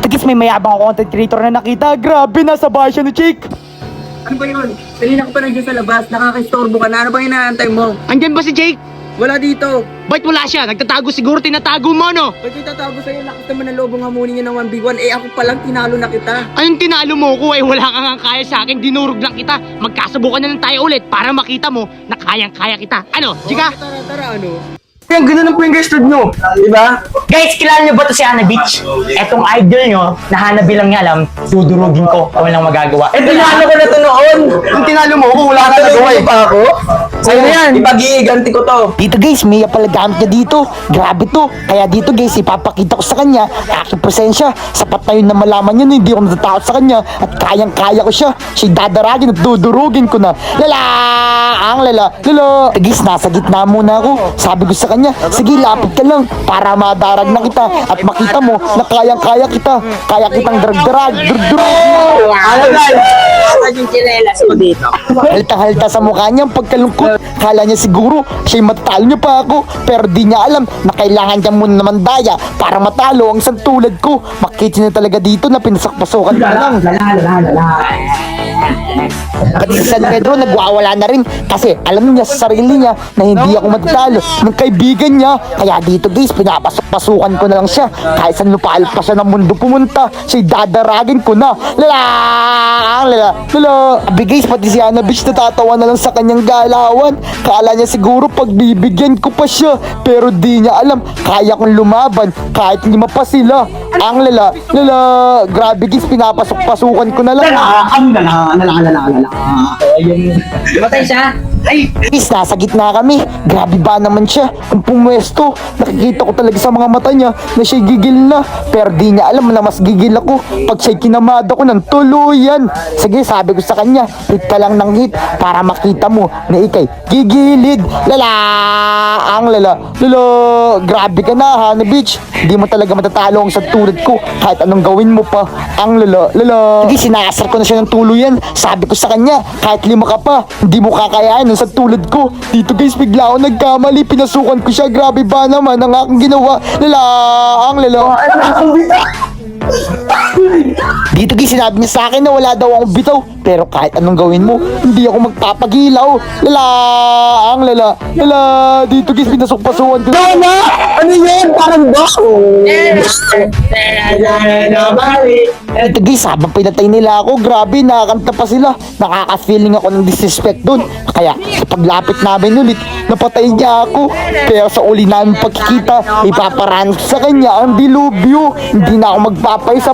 Dito guys, may mayabang ako content creator na nakita. Grabe, nasa bahay siya ni Jake. Ano ba yun? Kanina ko pa nandiyan sa labas, nakakistorbo ka na. Ano ba yung inaantay mo? Andyan ba si Jake? Wala dito. Ba't wala siya? Nagtatago siguro, tinatago mo, no? Ba't yung tatago sa'yo? Lakas naman ng lobong hamunin niya ng 1v1. Eh ako palang tinalo na kita. Anong tinalo mo ko? Eh wala kang ang kaya sa akin, dinurog lang kita. Magkasubukan na lang tayo ulit para makita mo na kayang-kaya kita. Ano, Jika? Tara, ano? Ang ganda ng po yung guys nyo. Diba? Guys, kilala niyo ba to si Hana Beach? Etong idol nyo, na Hana bilang niya alam, dudurugin ko, walang magagawa. Eh, tinalo ko na to noon. Yung tinalo mo ako, wala ka nagawa eh. Pa ako? Sa'yo na yan. Ipag-iiganti ko to. Dito guys, may pala gamit niya dito. Grabe to. Kaya dito guys, ipapakita ko sa kanya aking presensya. Sapat na yun na malaman niya na hindi ako natatakot sa kanya at kayang-kaya ko siya. Siya'y dadaragin at dudurugin ko na. Lala. Guys, nasa gitna muna ako. Sabi ko sa kanya, sige lapit ka lang para madarag na kita at makita mo na kayang-kaya kita. Kaya kitang drag-drag. Ano guys? Yung chinelas ko dito. Halta-halta sa mukha niya ang pagkalungkot. Kala niya siguro siya'y matalo niya pa ako. Pero di niya alam na kailangan niya muna naman daya para matalo ang isang tulad ko. Makikita niya talaga dito na pinasakpasukan ka lang. Pati si San Pedro nagwawala na rin kasi alam niya sa sarili niya na hindi ako matatalo ng kaibigan niya. Kaya dito guys, pinapasok-pasukan ko na lang siya. Kahit saan lupalop pa siya ng mundo pumunta, siya'y dadaragin ko na. Lala. Sabi guys, pati si Hana Beach natatawa na lang sa kanyang galawan. Kala niya siguro pagbibigyan ko pa siya, pero di niya alam kaya kong lumaban kahit lima pa sila. Ang lala. Grabe guys, pinapasok-pasukan ko na lang. Matay siya? Ay! Guys, nasa gitna kami. Grabe ba naman siya? Kung pumwesto, nakikita ko talaga sa mga mata niya na siya'y gigil na. Pero di niya alam na mas gigil ako pag siya'y kinamada ko ng tuluyan. Sige, sabi ko sa kanya, hit ka lang ng hit para makita mo na ikay gigilid. Lala. Grabe ka na, Hana Beach. Hindi mo talaga matatalo ang sa tulad ko kahit anong gawin mo pa. Ang lala. Sige, sinasar ko na siya ng tuluyan. Sabi ko sa kanya, kahit lima ka pa, hindi mo kakayanin sa tulad ko. Dito guys, bigla ako nagkamali. Pinasukan ko siya. Grabe ba naman ang aking ginawa. Lala. Dito guys, sinabi niya sa akin na wala daw akong bitaw. Pero kahit anong gawin mo, hindi ako magpapagilaw. Lala. Dito guys, pinasok-pasukan ko. Ano yun? Parang Ito guys, habang pinatay nila ako, grabe, nakakanta pa sila. Nakaka-feeling ako ng disrespect dun. Kaya sa paglapit namin ulit, napatay niya ako. Pero sa uli namin pagkikita, ipaparan sa kanya ang dilubyo. Hindi na ako magpapay sa